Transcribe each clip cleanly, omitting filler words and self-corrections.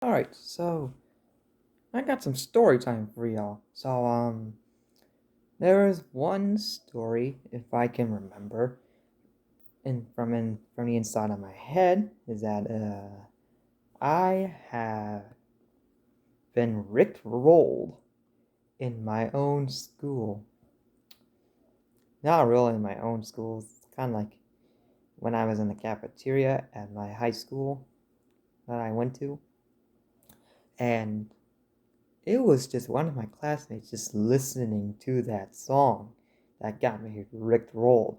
Alright, so I got some story time for y'all. There is one story, if I can remember, from the inside of my head, is that I have been rickrolled in my own school. Not really in my own school. It's kind of like when I was in the cafeteria at my high school that I went to, and it was just one of my classmates just listening to that song that got me rickrolled.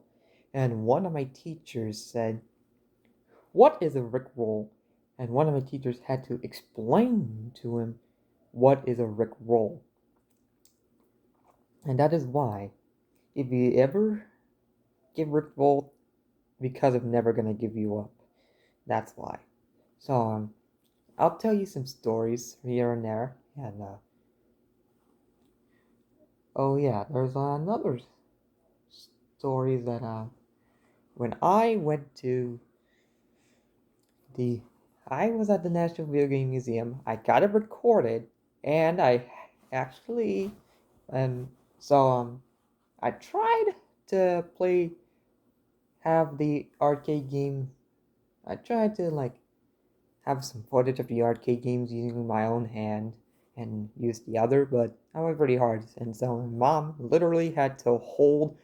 And one of my teachers said, "What is a rickroll?" And one of my teachers had to explain to him what is a rickroll. And that is why, if you ever get rickrolled because of never gonna give you up, that's why. I'll tell you some stories here and there. And oh yeah, there's another story that when I went to the I was at the National Video Game Museum. I got it recorded, and I actually and so I tried to have the arcade game. I tried to have some footage of the arcade games using my own hand and use the other, but I went pretty hard, and so my mom literally had to hold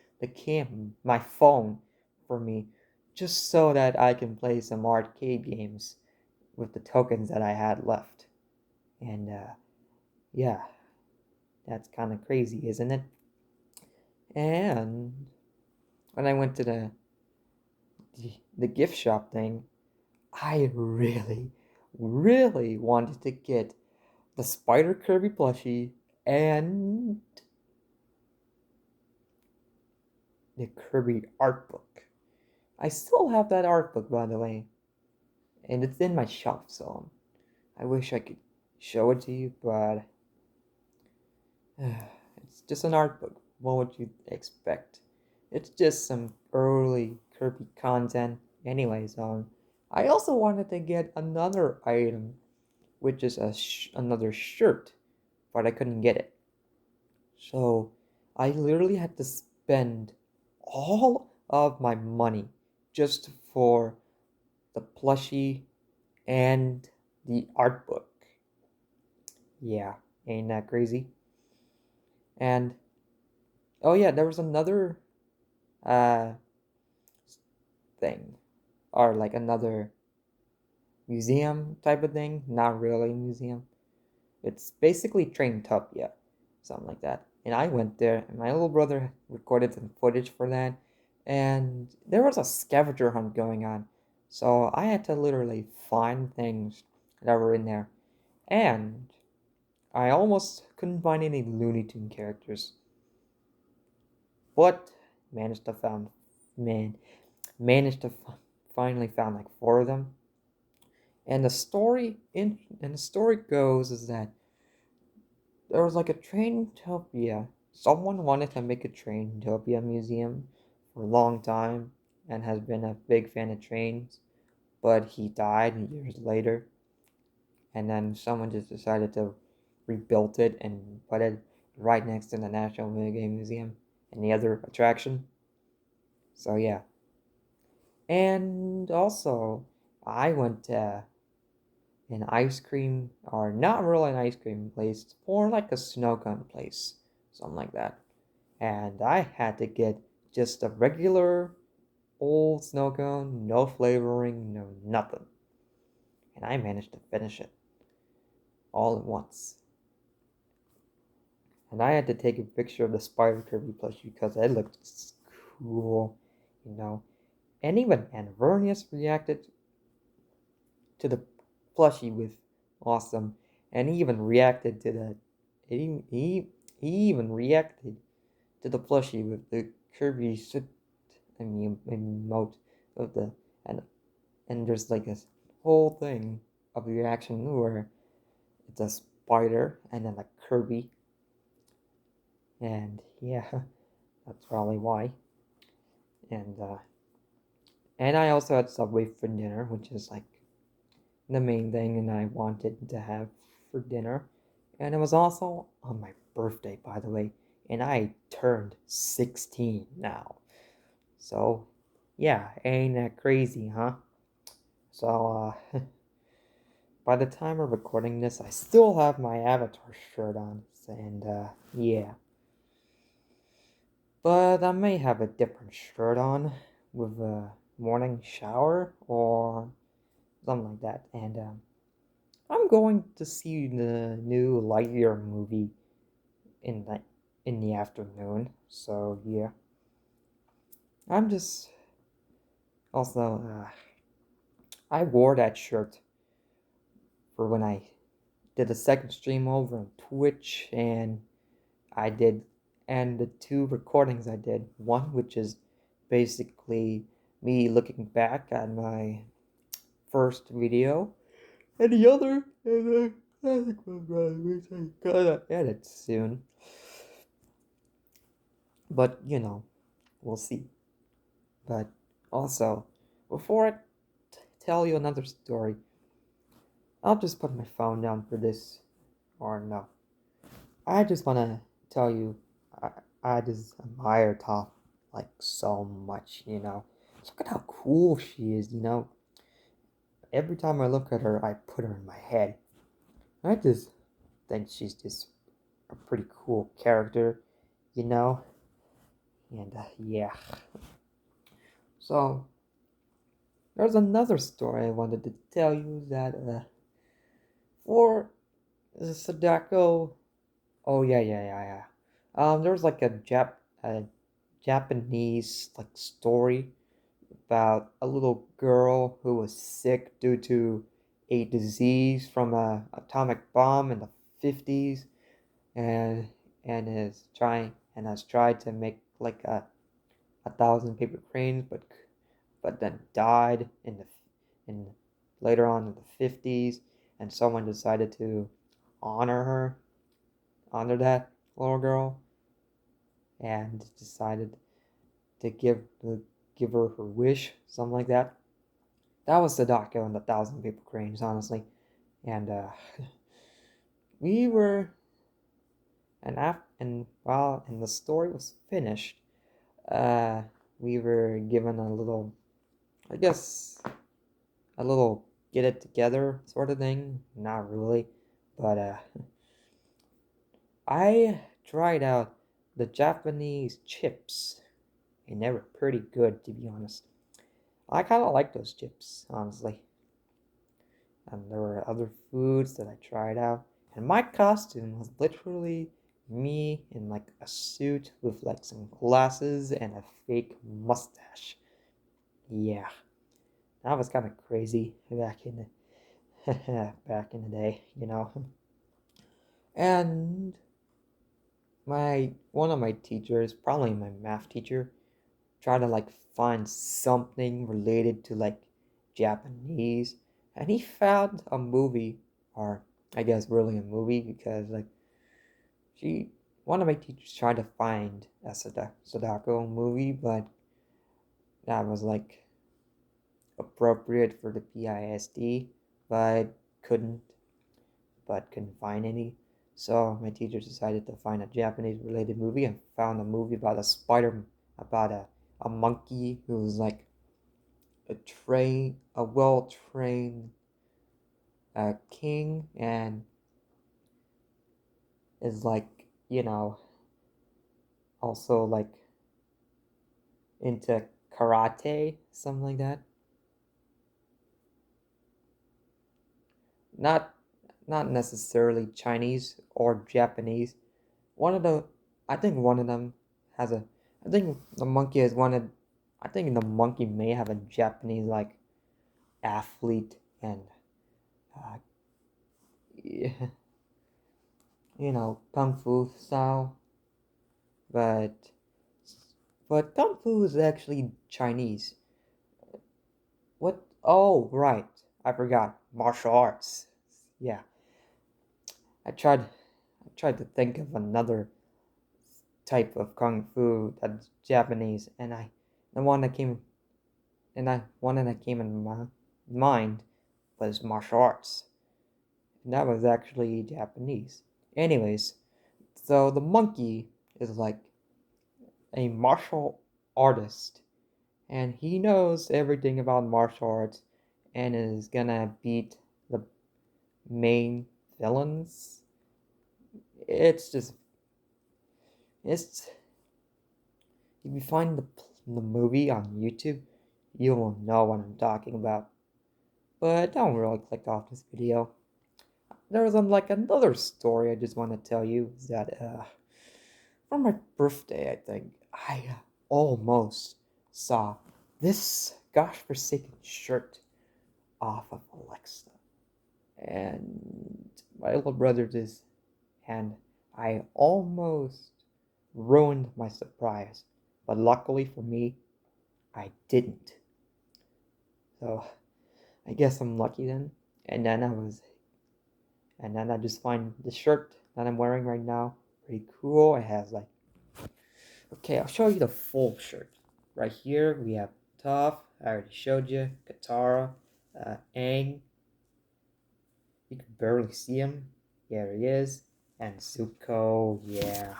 my phone, for me, just so that I can play some arcade games with the tokens that I had left. And yeah, that's kind of crazy, isn't it? And when I went to the gift shop thing, I really wanted to get the Spider Kirby plushie and the Kirby art book. I still have that art book, by the way, and it's in my shelf, so I wish I could show it to you, but it's just an art book. What would you expect? It's just some early Kirby content. Anyways, I also wanted to get another item, which is another shirt, but I couldn't get it. So I literally had to spend all of my money just for the plushie and the art book. Yeah, ain't that crazy? And oh yeah, there was another uh thing, or like another museum type of thing. Not really a museum. It's basically Traintopia, something like that. And I went there, and my little brother recorded some footage for that. And there was a scavenger hunt going on, so I had to literally find things that were in there. And I almost couldn't find any Looney Tune characters, but managed to found man managed to finally found like four of them. And the story goes is that there was like a Traintopia. Someone wanted to make a Traintopia museum for a long time and has been a big fan of trains, but he died years later, and then someone just decided to rebuild it and put it right next to the National Video Game Museum and the other attraction. So yeah. And also I went to an ice cream, or not really an ice cream place, it's more like a snow cone place, something like that. And I had to get just a regular old snow cone, no flavoring, no nothing. And I managed to finish it all at once. And I had to take a picture of the Spider Kirby plushie because it looked cool, you know. And even Anvernius reacted to the plushie with awesome, and he even reacted to the he he, he even reacted to the plushie with the Kirby emote of the and there's like this whole thing of reaction where it's a spider and then a Kirby, and yeah, that's probably why. And I also had Subway for dinner, which is like the main thing and I wanted to have for dinner. And it was also on my birthday, by the way, and I turned 16 now. So, yeah, ain't that crazy, huh? So, by the time of recording this, I still have my Avatar shirt on, and, yeah. But I may have a different shirt on with a morning shower or something like that. And, I'm going to see the new Lightyear movie in the afternoon. So yeah, I'm just also I wore that shirt for when I did the second stream over on Twitch, and I did and the two recordings I did. One which is basically me looking back at my first video, and the other is I think which I gotta edit soon. But we'll see. But also, before I tell you another story, I'll just put my phone down for this, or no. I just want to tell you, I, I just admire Toph like so much. Look at how cool she is. Every time I look at her, I put her in my head. I just think she's just a pretty cool character, you know? And yeah. So, there's another story I wanted to tell you that for Sadako. Oh yeah. There was like a Japanese like story about a little girl who was sick due to a disease from a atomic bomb in the 50s, and has tried to make like a thousand paper cranes, but then died in later on in the 50s, and someone decided to honor her, honor that little girl, and decided to give her her wish, something like that. That was Sadako and the Thousand Paper Cranes, honestly. And we were and while and the story was finished, uh, we were given a little, I guess, a little get it together sort of thing. Not really, but I tried out the Japanese chips, and they were pretty good, to be honest. I kind of like those chips, honestly. And there were other foods that I tried out. And my costume was literally me in like a suit with like some glasses and a fake mustache. Yeah, that was kind of crazy back in the day. And my one of my teachers, probably my math teacher, tried to like find something related to like Japanese, and he found a movie, or I guess really a movie, because like she one of my teachers tried to find a Sadako movie, but that was like appropriate for the PISD, but couldn't couldn't find any. So my teachers decided to find a Japanese related movie and found a movie about about a monkey who was like a well trained king, and is like also like into karate, something like that. Not not necessarily Chinese or Japanese. One of the I think one of them has a I think the monkey has wanted I think the monkey may have a Japanese like athlete and uh, kung fu style, but kung fu is actually Chinese. What? Oh, right. I forgot. Martial arts. Yeah. I tried I tried to think of another type of kung fu that's Japanese, and the one that came in my mind was martial arts. And that was actually Japanese. Anyways, so the monkey is like a martial artist, and he knows everything about martial arts and is gonna beat the main villains. It's just, it's, if you find the movie on YouTube, you will know what I'm talking about. But don't really click off this video. There's like another story I just want to tell you is that for my birthday, I think I almost saw this gosh forsaken shirt off of Alexa, and my little brother did, and I almost ruined my surprise, but luckily for me, I didn't. So I guess I'm lucky then. And then I was, and then I just find the shirt that I'm wearing right now pretty cool. It has like, okay, I'll show you the full shirt. Right here we have Toph. I already showed you Katara, Aang. You can barely see him. Here he is, and Zuko. Yeah,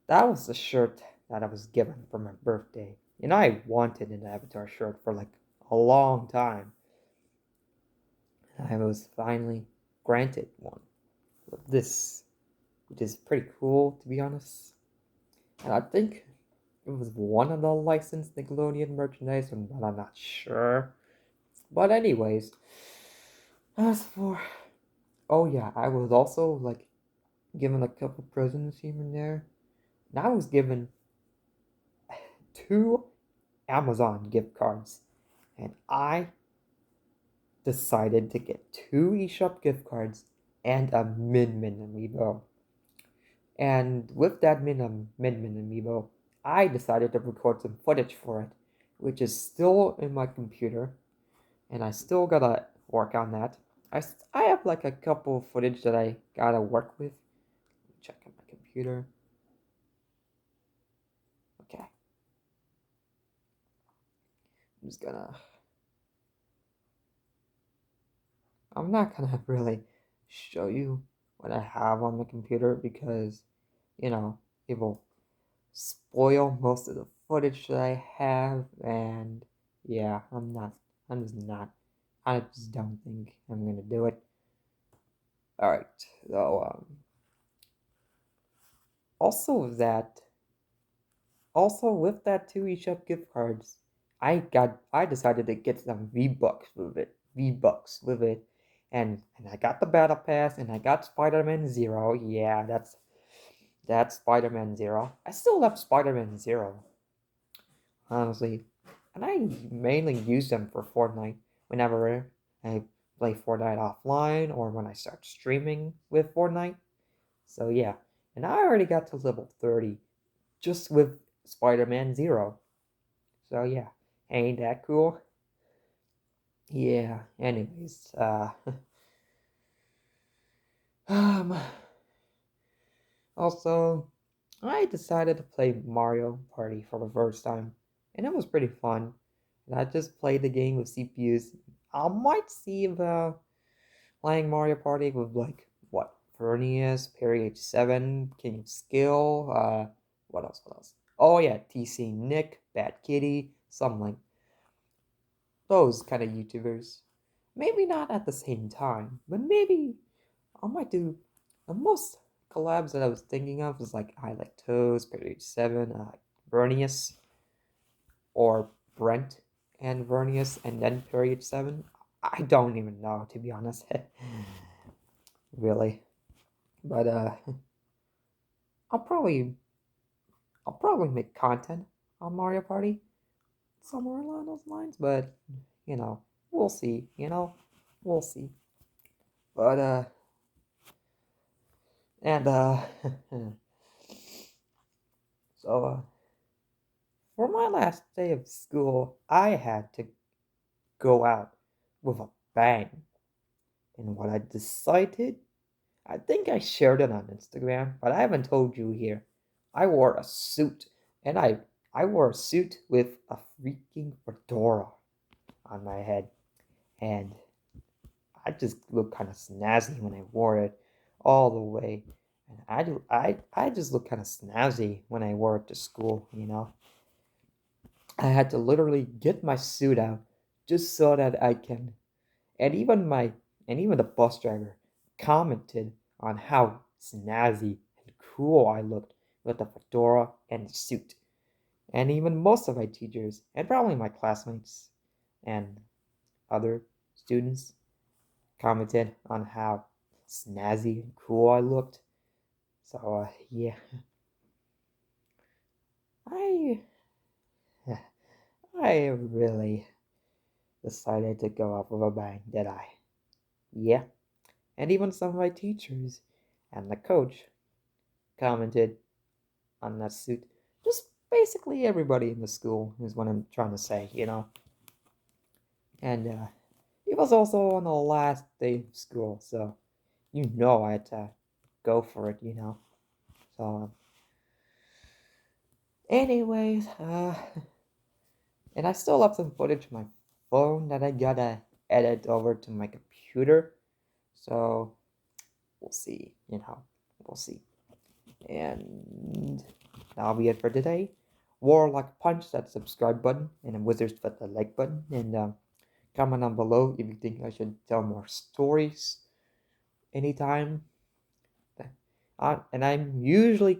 that was the shirt that I was given for my birthday. And I wanted an Avatar shirt for like a long time. I was finally granted one. This, which is pretty cool to be honest. And I think it was one of the licensed Nickelodeon merchandise, but I'm not sure. But anyways, as for, oh yeah, I was also like given a couple presents here and there. And I was given 2 Amazon gift cards, and I decided to get 2 eShop gift cards and a Min Min amiibo. And with that Min Min amiibo, I decided to record some footage for it, which is still in my computer, and I still gotta work on that. I have like a couple of footage that I gotta work with. Check on my computer. Okay, I'm just gonna. I'm not gonna really show you what I have on my computer because, you know, it will spoil most of the footage that I have, and yeah, I'm just not, I just don't think I'm gonna do it. Alright, so, also that, also with that 2 eShop gift cards, I decided to get some V-Bucks with it, and I got the Battle Pass, and I got Spider-Man Zero, yeah, that's Spider-Man Zero. I still love Spider-Man Zero, honestly. And I mainly use them for Fortnite whenever I play Fortnite offline or when I start streaming with Fortnite. So yeah, and I already got to level 30 just with Spider-Man Zero. So yeah, ain't that cool? Yeah, anyways, um, also, I decided to play Mario Party for the first time, and it was pretty fun. And I just played the game with CPUs. I might see about playing Mario Party with like what Vernius, Perry H7, King of Skill, what else? What else? Oh yeah, TC Nick, Bad Kitty, something like those kind of YouTubers. Maybe not at the same time, but maybe I might do the most collabs that I was thinking of was like I Like Toes, Perry H7, Vernius, or Brent and Vernius, and then Perry H7. I don't even know to be honest. Really. But I'll probably I'll probably make content on Mario Party somewhere along those lines, but you know, we'll see, We'll see. But and so for my last day of school, I had to go out with a bang. And what I decided, I think I shared it on Instagram, but I haven't told you here. I wore a suit, and I wore a suit with a freaking fedora on my head, and I just looked kind of snazzy when I wore it all the way. And I just looked kind of snazzy when I wore it to school, you know. I had to literally get my suit out just so that I can and even my and even the bus driver commented on how snazzy and cool I looked with the fedora and the suit. And even most of my teachers and probably my classmates and other students commented on how snazzy and cool I looked. So yeah, I I really decided to go off with a bang, did I? Yeah, and even some of my teachers and the coach commented on that suit. Just basically everybody in the school is what I'm trying to say, you know. And it was also on the last day of school, so you know I had to go for it, you know. So, anyways, and I still have some footage on my phone that I gotta edit over to my computer. So we'll see, you know, we'll see. And that'll be it for today. Warlock punch that subscribe button and then Wizards put the like button and comment down below if you think I should tell more stories anytime. And I'm usually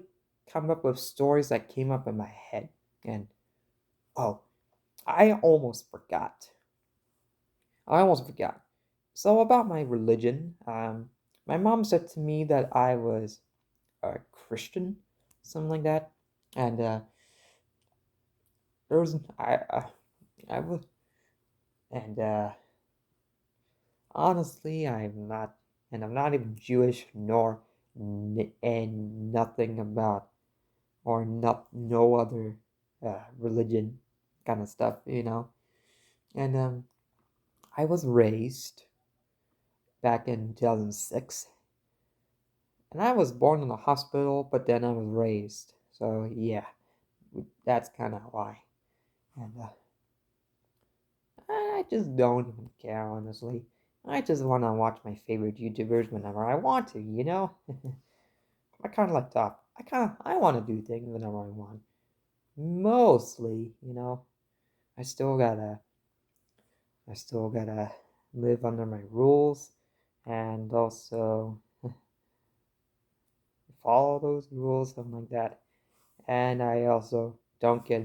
come up with stories that came up in my head. And oh, I almost forgot. I almost forgot. So about my religion, my mom said to me that I was a Christian, something like that, and there was I was and honestly, I'm not, and I'm not even Jewish nor and nothing about or not no other religion kind of stuff, you know. And I was raised back in 2006, and I was born in a hospital, but then I was raised. So yeah, that's kind of why. And I just don't even care, honestly. I just want to watch my favorite YouTubers whenever I want to, you know? I kind of like talk. I want to do things whenever I want. Mostly, you know, I still gotta, I still gotta live under my rules and also follow those rules, something like that. And I also don't get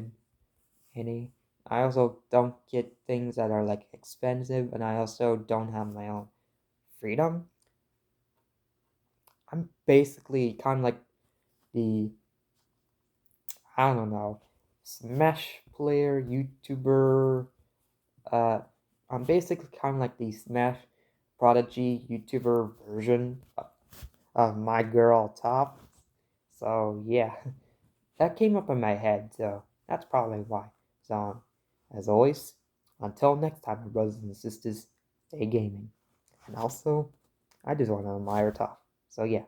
any, I also don't get things that are like expensive, and I also don't have my own freedom. I'm basically kind of like the, I don't know, Smash player, YouTuber. Uh, I'm basically kind of like the Smash Prodigy YouTuber version of My Girl Top. So yeah, that came up in my head, so that's probably why. So, as always, until next time, my brothers and sisters, stay gaming. And also, I just want to admire Top. So yeah.